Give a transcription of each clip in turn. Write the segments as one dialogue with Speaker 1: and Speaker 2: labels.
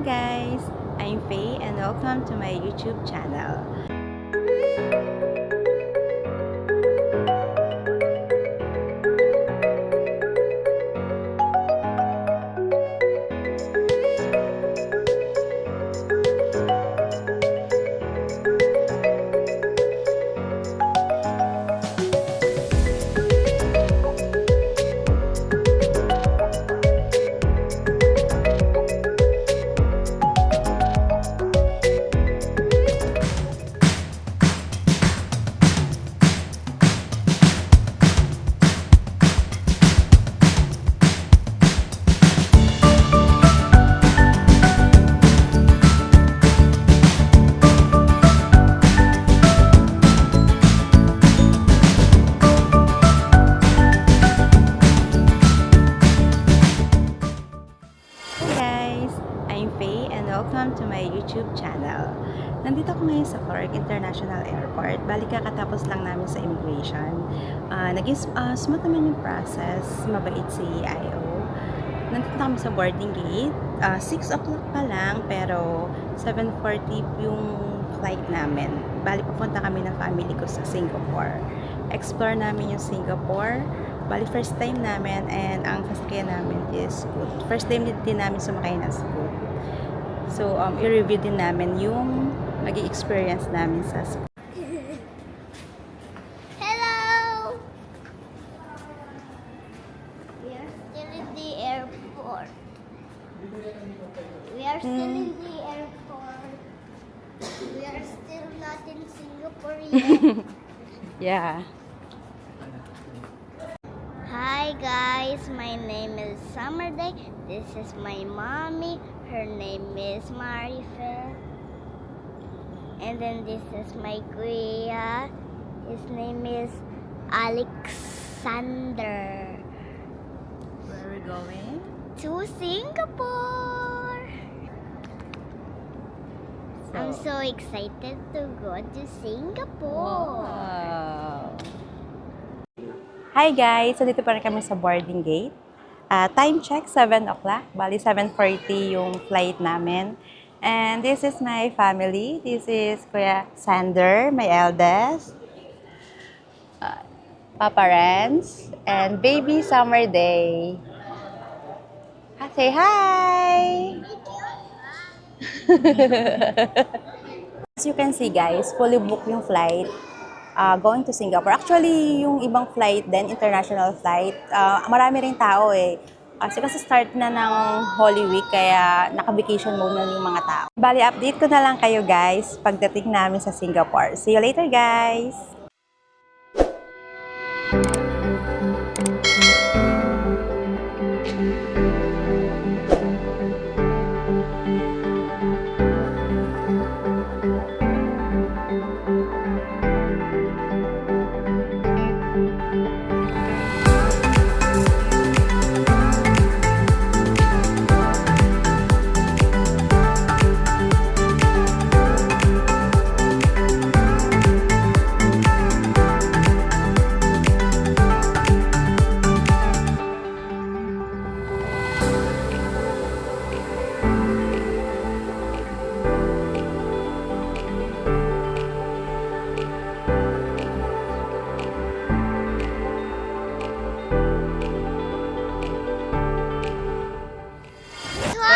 Speaker 1: guys! I'm Faye and welcome to my YouTube channel. Welcome to my YouTube channel. Nandito ako ngayon sa Clark International Airport. Bali kakatapos lang namin sa immigration. Naging smooth naman yung process. Mabait si IO. Nandito kami sa boarding gate. 6 o'clock pa lang pero 7:40 yung flight namin. Bali papunta kami ng family ko sa Singapore. Explore namin yung Singapore. Bali first time namin and ang sasakyan namin is Scoot. First time din namin sumakay ng Scoot. So, i-review din namin yung mag-i-experience namin sa Scoot.
Speaker 2: Hello! We are still in the airport. We are still in the airport. We are still not in Singapore yet.
Speaker 1: Yeah.
Speaker 2: Hi guys, my name is Summerday. This is my mommy. Her name is Marifer. And then this is my kuya. His name is Alexander.
Speaker 1: Where are we going?
Speaker 2: To Singapore. I'm so excited to go to Singapore.
Speaker 1: Wow. Hi guys! So dito pa rin kami sa boarding gate. Time check, 7 o'clock. Bali, 7:40 yung flight namin. And this is my family. This is Kuya Sander, my eldest. Papa Renz. And baby Summer Day. Say hi! As you can see guys, fully booked yung flight. Going to Singapore. Actually, yung ibang flight din, international flight, marami rin tao eh. Kasi start na ng Holy Week, kaya naka-vacation mode na yung mga tao. Bali, update ko na lang kayo guys pagdating namin sa Singapore. See you later guys!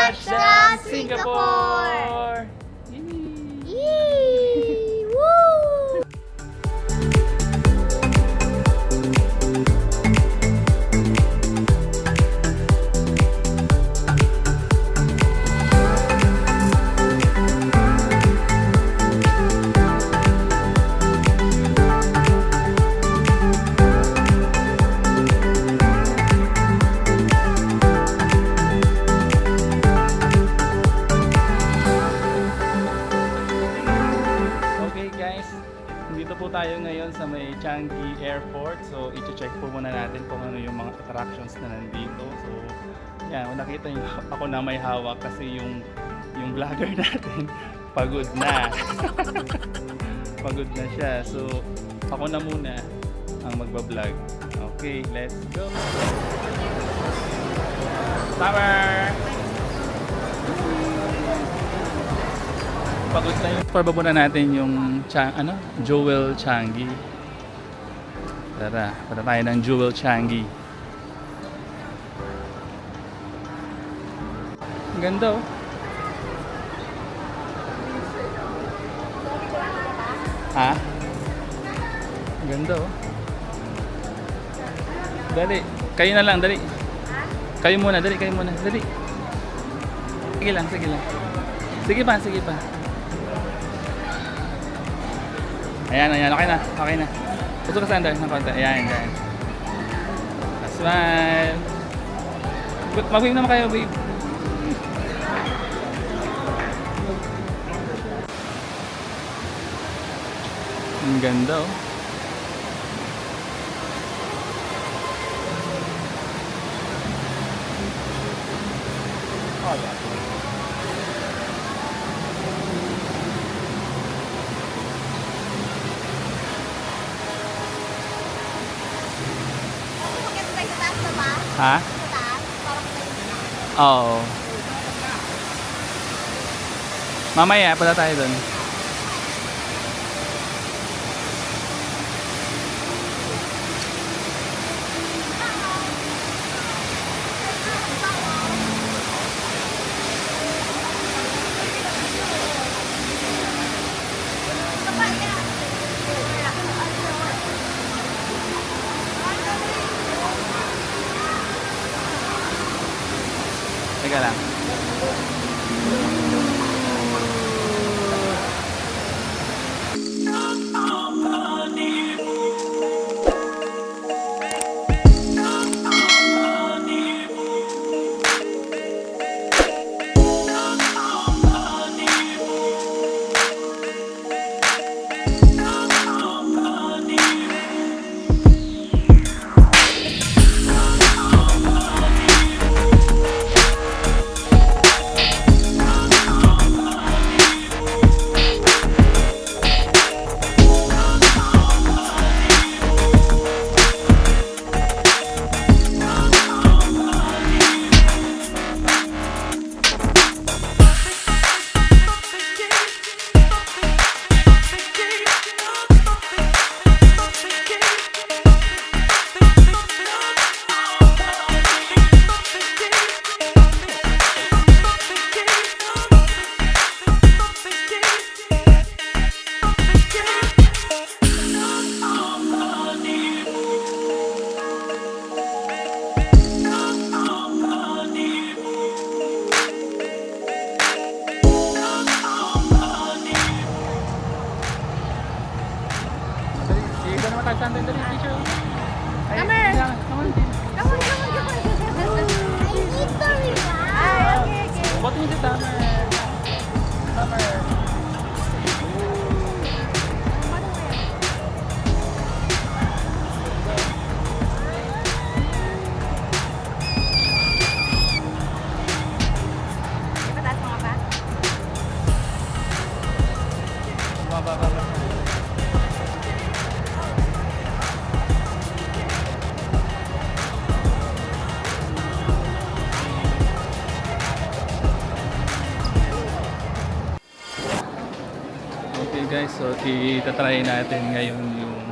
Speaker 2: Touchdown,
Speaker 3: Singapore!
Speaker 2: Yee! Woo!
Speaker 3: Dito po tayo ngayon sa may Changi Airport. So, i-check po muna natin kung ano yung mga attractions na nandito. So, yan, nakita niyo ako na may hawak kasi yung vlogger natin pagod na. Pagod na siya. So, ako na muna ang magba-vlog. Okay, let's go. Summer! pagod na yun. Pababa na natin yung Jewel Changi. Tara, punta tayo ng Jewel Changi. Ang ganda oh. Ha? Ang ganda oh. Dali, kayo na lang, dali. Kayo muna, dali, kayo muna, dali. Sige lang, sige lang. Sige pa, sige pa. Ayan, ayan, okay na, okay na. Puso ka sandal ng konti, ayan, ayan. Smile. Mag-wave naman kayo, babe. Ang ganda oh. Ha? Oo. Mamaya, punta tayo doon. Teka lang. Okay guys, so itatry natin ngayon yung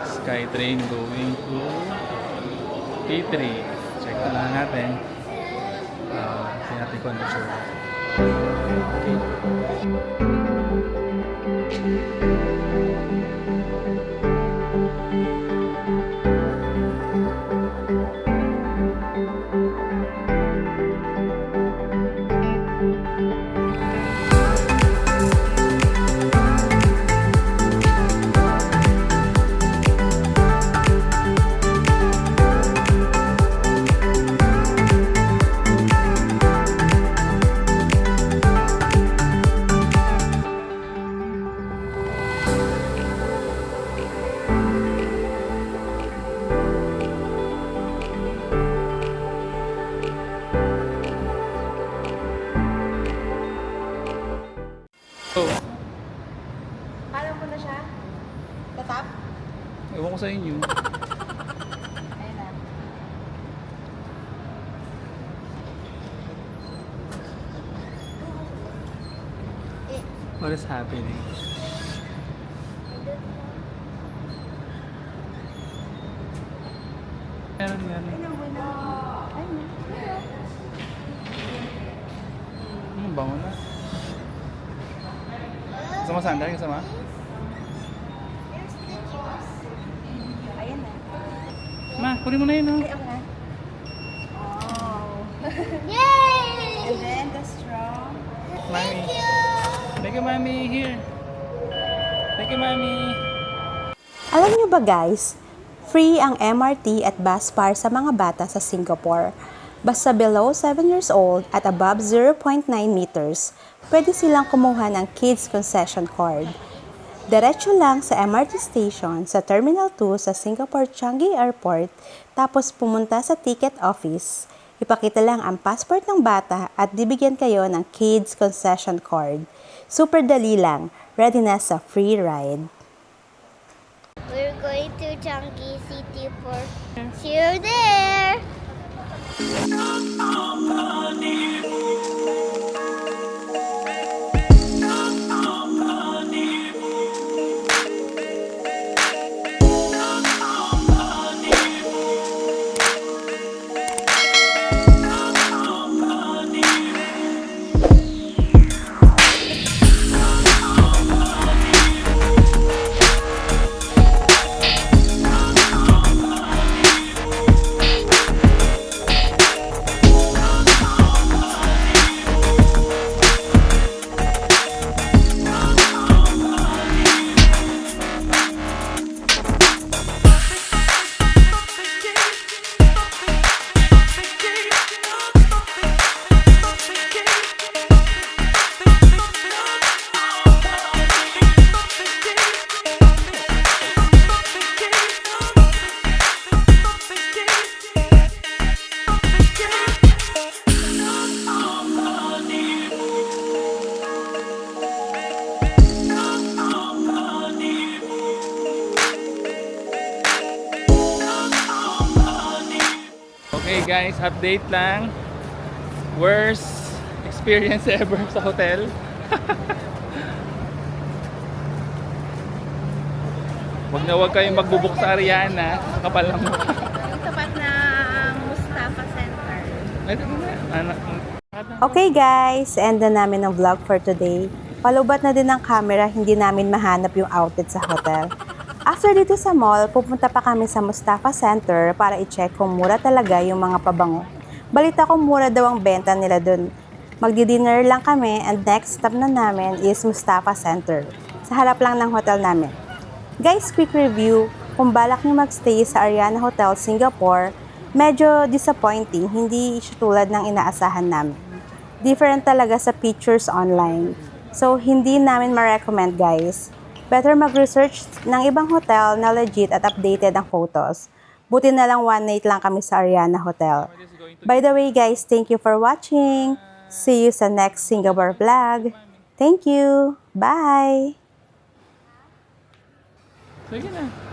Speaker 3: SkyTrain going to P3. Check na lang natin. Tingnan natin kung ano siya. Okay. So,
Speaker 1: Alam mo na siya? Tatap?
Speaker 3: ewan ko sa inyo.
Speaker 1: Ayun na.
Speaker 3: What is happening? Meron yan. Bango na. Gusto mo sandal? Gusto mo?
Speaker 1: Ayan na.
Speaker 3: Ma, kunin mo na yun, oh.
Speaker 1: Ay, ako na. Oh.
Speaker 2: Yay!
Speaker 1: And then the straw.
Speaker 3: Mami. Thank you, Mami. Here. Thank you, Mami.
Speaker 1: Alam niyo ba guys, free ang MRT at bus para sa mga bata sa Singapore. Basta below 7 years old at above 0.9 meters, pwede silang kumuha ng Kids Concession Card. Diretso lang sa MRT station sa Terminal 2 sa Singapore Changi Airport, tapos pumunta sa ticket office. Ipakita lang ang passport ng bata at bibigyan kayo ng Kids Concession Card. Super dali lang, ready na sa free ride.
Speaker 2: We're going to Changi City Port. See you there!
Speaker 3: Okay guys, update lang. Worst experience ever sa hotel. Wag kayong magbubuk sa Ariana. Kapal lang mo.
Speaker 1: Yung tapat ng Mustafa Center.
Speaker 3: Ano?
Speaker 1: Okay guys, end na namin ang vlog for today. Palubat na din ng camera, hindi namin mahanap yung outlet sa hotel. After dito sa mall, pupunta pa kami sa Mustafa Center para i-check kung mura talaga yung mga pabango. Balita ko mura daw ang benta nila dun. Magdi-dinner lang kami and next stop na namin is Mustafa Center. Sa harap lang ng hotel namin. Guys, quick review. Kung balak nyo magstay sa Ariana Hotel, Singapore, medyo disappointing. Hindi siya tulad ng inaasahan namin. Different talaga sa pictures online. So, hindi namin ma-recommend guys. Better mag-research ng ibang hotel na legit at updated ang photos. Buti na lang one night lang kami sa Ariana Hotel. By the way guys, thank you for watching. See you sa next Singapore vlog. Thank you. Bye!
Speaker 3: Sige na.